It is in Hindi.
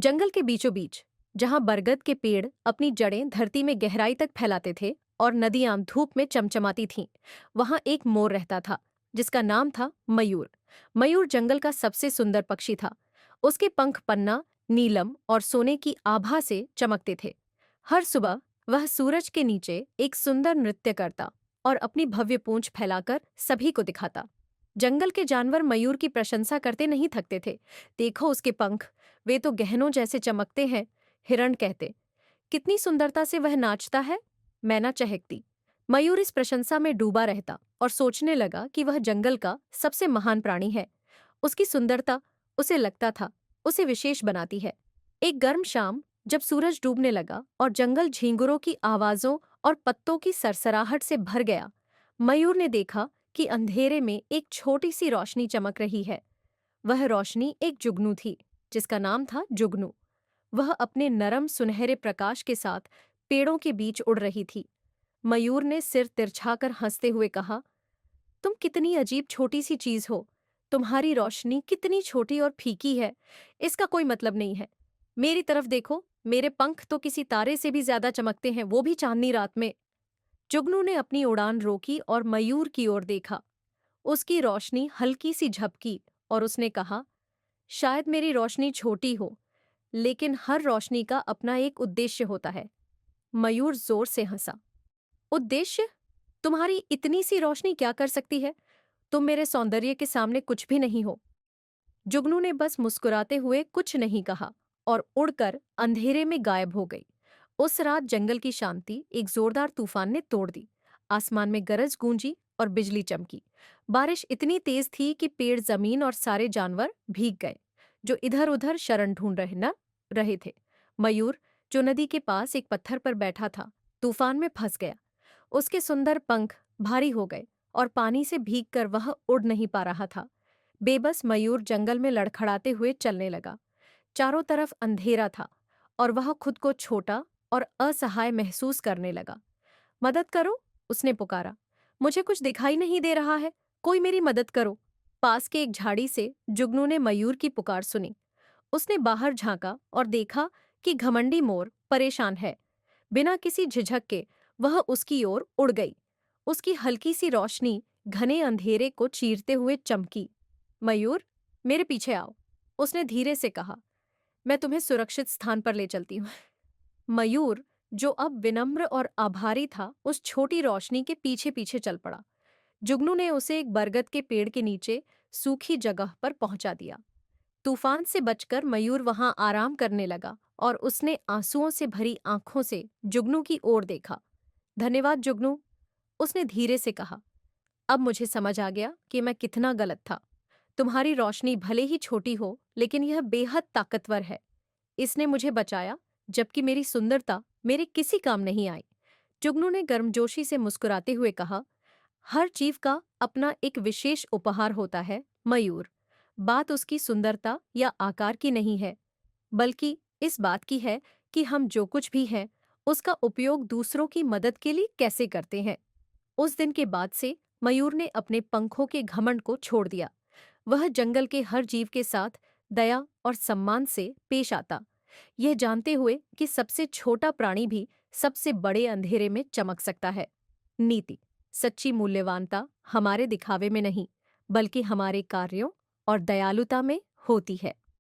जंगल के बीचों बीच, जहां बरगद के पेड़ अपनी जड़ें धरती में गहराई तक फैलाते थे और नदियां धूप में चमचमाती थीं, वहां एक मोर रहता था जिसका नाम था मयूर। मयूर जंगल का सबसे सुंदर पक्षी था। उसके पंख पन्ना, नीलम और सोने की आभा से चमकते थे। हर सुबह वह सूरज के नीचे एक सुंदर नृत्य करता और अपनी भव्य पूंछ फैलाकर सभी को दिखाता। जंगल के जानवर मयूर की प्रशंसा करते नहीं थकते थे। देखो उसके पंख, वे तो गहनों जैसे चमकते हैं। हिरण कहते, कितनी सुंदरता से वह नाचता है। मैना चहकती। मयूर इस प्रशंसा में डूबा रहता और सोचने लगा कि वह जंगल का सबसे महान प्राणी है। उसकी सुंदरता, उसे लगता था, उसे विशेष बनाती है। एक गर्म शाम, जब सूरज डूबने लगा और जंगल झींगुरों की आवाजों और पत्तों की सरसराहट से भर गया, मयूर ने देखा कि अंधेरे में एक छोटी सी रोशनी चमक रही है। वह रोशनी एक जुगनू थी, जिसका नाम था जुगनू। वह अपने नरम सुनहरे प्रकाश के साथ पेड़ों के बीच उड़ रही थी। मयूर ने सिर तिरछाकर हंसते हुए कहा, तुम कितनी अजीब छोटी सी चीज हो। तुम्हारी रोशनी कितनी छोटी और फीकी है, इसका कोई मतलब नहीं है। मेरी तरफ देखो, मेरे पंख तो किसी तारे से भी ज्यादा चमकते हैं, वो भी चांदनी रात में। जुगनू ने अपनी उड़ान रोकी और मयूर की ओर देखा। उसकी रोशनी हल्की सी झपकी और उसने कहा, शायद मेरी रोशनी छोटी हो, लेकिन हर रोशनी का अपना एक उद्देश्य होता है। मयूर जोर से हंसा। उद्देश्य? तुम्हारी इतनी सी रोशनी क्या कर सकती है? तुम मेरे सौंदर्य के सामने कुछ भी नहीं हो। जुगनू ने बस मुस्कुराते हुए कुछ नहीं कहा और उड़कर अंधेरे में गायब हो गई। उस रात जंगल की शांति एक जोरदार तूफान ने तोड़ दी। आसमान में गरज गूंजी और बिजली चमकी। बारिश इतनी तेज थी कि पेड़, जमीन और सारे जानवर भीग गए, जो इधर उधर शरण ढूंढ रहे थे। मयूर, जो नदी के पास एक पत्थर पर बैठा था, तूफान में फंस गया। उसके सुंदर पंख भारी हो गए और पानी से भीगकर वह उड़ नहीं पा रहा था। बेबस मयूर जंगल में लड़खड़ाते हुए चलने लगा। चारों तरफ अंधेरा था और वह खुद को छोटा और असहाय महसूस करने लगा। मदद करो, उसने पुकारा। मुझे कुछ दिखाई नहीं दे रहा है, कोई मेरी मदद करो। पास के एक झाड़ी से जुगनू ने मयूर की पुकार सुनी। उसने बाहर झांका और देखा कि घमंडी मोर परेशान है। बिना किसी झिझक के वह उसकी ओर उड़ गई। उसकी हल्की सी रोशनी घने अंधेरे को चीरते हुए चमकी। मयूर, मेरे पीछे आओ, उसने धीरे से कहा। मैं तुम्हें सुरक्षित स्थान पर ले चलती हूँ। मयूर, जो अब विनम्र और आभारी था, उस छोटी रोशनी के पीछे पीछे चल पड़ा। जुगनू ने उसे एक बरगद के पेड़ के नीचे सूखी जगह पर पहुंचा दिया। तूफान से बचकर मयूर वहां आराम करने लगा और उसने आंसुओं से भरी आंखों से जुगनू की ओर देखा। धन्यवाद जुगनू, उसने धीरे से कहा। अब मुझे समझ आ गया कि मैं कितना गलत था। तुम्हारी रोशनी भले ही छोटी हो, लेकिन यह बेहद ताकतवर है। इसने मुझे बचाया, जबकि मेरी सुंदरता मेरे किसी काम नहीं आई। जुगनू ने गर्मजोशी से मुस्कुराते हुए कहा, हर जीव का अपना एक विशेष उपहार होता है मयूर। बात उसकी सुंदरता या आकार की नहीं है, बल्कि इस बात की है कि हम जो कुछ भी हैं, उसका उपयोग दूसरों की मदद के लिए कैसे करते हैं। उस दिन के बाद से मयूर ने अपने पंखों के घमंड को छोड़ दिया। वह जंगल के हर जीव के साथ दया और सम्मान से पेश आता, यह जानते हुए कि सबसे छोटा प्राणी भी सबसे बड़े अंधेरे में चमक सकता है। नीति: सच्ची मूल्यवानता हमारे दिखावे में नहीं, बल्कि हमारे कार्यों और दयालुता में होती है।